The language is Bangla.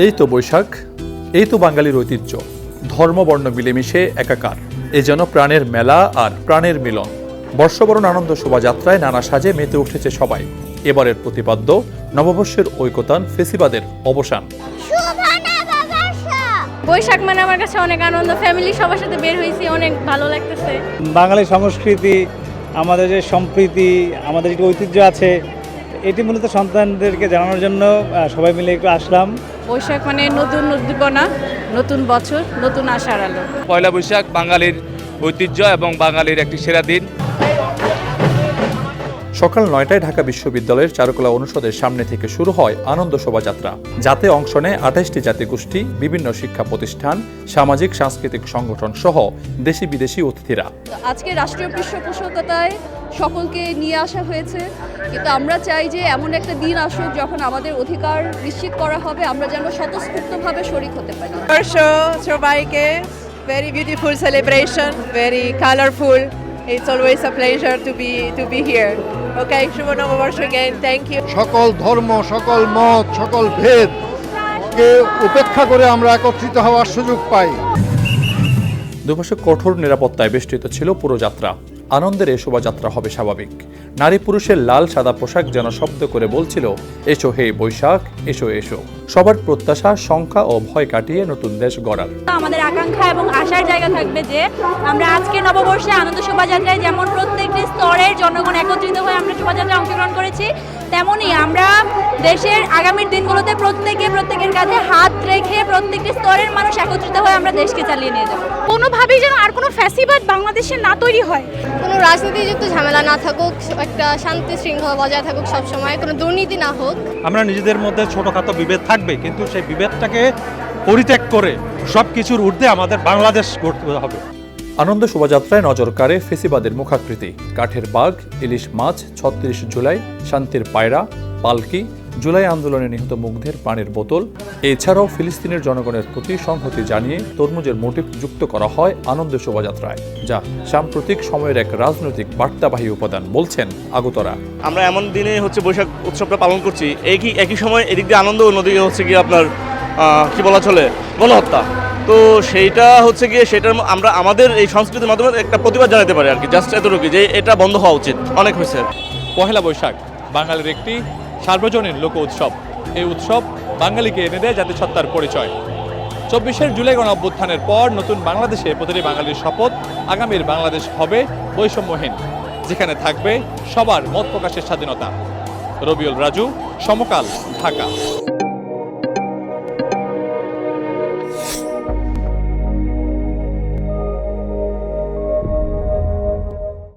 এই তো বৈশাখ, এই তো বাঙালির ঐতিহ্য। ধর্ম বর্ণ মিলেমিশে একাকার, এ যেন প্রাণের মেলা আর প্রাণের মিলন। বর্ষবরণ আনন্দ শোভাযাত্রায় নানা সাজে মেতে উঠেছে সবাই। এবারের প্রতিপাদ্য নববর্ষের ঐকতান ফেসিবাদের অবসান। বৈশাখ মানে আমার কাছে অনেক আনন্দ, ফ্যামিলি সবার সাথে বের হয়েছি, অনেক ভালো লাগতেছে। বাঙালি সংস্কৃতি, আমাদের যে সম্প্রীতি, আমাদের যে ঐতিহ্য আছে, এটি মূলত সন্তানদেরকে জানানোর জন্য সবাই মিলে একটু আসলাম। বৈশাখ মানে নতুন উদ্দীপনা, নতুন বছর, নতুন আশার আলো। পয়লা বৈশাখ বাঙালির ঐতিহ্য এবং বাঙালির একটি সেরা দিন। সকাল ৯টায় ঢাকা বিশ্ববিদ্যালয়ের চারুকলা অনুষদের সামনে থেকে শুরু হয় আনন্দ শোভাযাত্রা, যাতে অংশ নেয় ২৮টি জাতিগোষ্ঠী, বিভিন্ন শিক্ষা প্রতিষ্ঠান, সামাজিক সাংস্কৃতিক সংগঠন সহ দেশি বিদেশি অতিথিরা। আজকে রাষ্ট্রীয় পৃষ্ঠপোষকতায় সকলকে নিয়ে আসা হয়েছে, কিন্তু আমরা চাই যে এমন একটা দিন আসুক যখন আমাদের অধিকার নিশ্চিত করা হবে, আমরা যেন স্বতঃস্ফূর্তভাবে শরিক হতে পারি। সবাইকে very beautiful celebration, very colorful. It's always a pleasure to be here. Okay, শুভ নববর্ষ again. Thank you. সকল ধর্ম, সকল মত, সকল ভেদ কে উপেক্ষা করে আমরা একত্রিত হওয়ার সুযোগ পাই। দুপাশে কঠোর নিরাপত্তায় বেষ্টিত ছিল পুরো যাত্রা। আনন্দের এই শোভাযাত্রা হবে স্বাভাবিক। নারী পুরুষের লাল সাদা পোশাক যেন শব্দ করে বলছিল, এসো হে বৈশাখ, এসো এসো। সবার প্রত্যাশা, সংখ্যা ও ভয় কাটিয়ে নতুন দেশ গড়ার। আমাদের আকাঙ্ক্ষা এবং আশার জায়গা থাকবে যে আমরা আজকে নববর্ষে আনন্দ শোভাযাত্রায় যেমন প্রত্যেকটি স্তরের জনগণ একত্রিত হয়ে আমরা শোভাযাত্রায় অংশগ্রহণ করেছি, তেমনি আমরা দেশের আগামীর দিনগুলোতে প্রত্যেকের কাঁধে হাত রেখে প্রত্যেকটি স্তরের মানুষ একত্রিত হয়ে আমরা দেশকে চালিয়ে নিয়ে যাব। কোনোভাবেই যেন আর কোনো ফ্যাসিবাদ বাংলাদেশে না তৈরি হয়, কোনো রাজনীতিযুক্ত ঝামেলা না থাকুক, একটা শান্তি শৃঙ্খলা বজায় থাকুক, সবসময় কোনো দুর্নীতি না হোক। আমরা নিজেদের মধ্যে ছোটখাটো বিভেদ থাকবে, কিন্তু সেই বিভেদটাকে পরিত্যাগ করে সব কিছুর ঊর্ধ্বে আমাদের বাংলাদেশ গড়তে হবে। আনন্দ শোভাযাত্রায় নজর কাড়ে ফেসিবাদের মুখাকৃতি, কাঠের বাঘ, ইলিশ মাছ, ৩৬ জুলাই, শান্তির পায়রা, পালকি, জুলাই আন্দোলনে নিহত মুগ্ধের পানির বোতল। এছাড়াও ফিলিস্তিনের জনগণের প্রতি সংহতি জানিয়ে তরমুজের মোটিভ যুক্ত করা হয় আনন্দ শোভাযাত্রায়, যা সাম্প্রতিক সময়ের এক রাজনৈতিক বার্তাবাহী উপাদান বলছেন আগতরা। আমরা এমন দিনে বৈশাখ উৎসবটা পালন করছি, একই সময় এদিক দিয়ে আনন্দ, অন্যদিকে গিয়ে আপনার কি বলা চলে গণহত্যা। তো সেইটা সেটার আমরা আমাদের এই সংস্কৃতির মাধ্যমে একটা প্রতিবাদ জানাতে পারি আর কি, জাস্ট এতটুকু যে এটা বন্ধ হওয়া উচিত, অনেক হয়েছে। পহেলা বৈশাখ বাঙালির একটি সার্বজনীন লোক উৎসব। এই উৎসব বাঙালিকে এনে দেয় জাতিসত্তার পরিচয়। ২৪শে জুলাই গণ অভ্যুত্থানের পর নতুন বাংলাদেশে প্রতিটি বাঙালির শপথ, আগামীর বাংলাদেশ হবে বৈষম্যহীন, যেখানে থাকবে সবার মত প্রকাশের স্বাধীনতা। রবিউল রাজু, সমকাল, ঢাকা।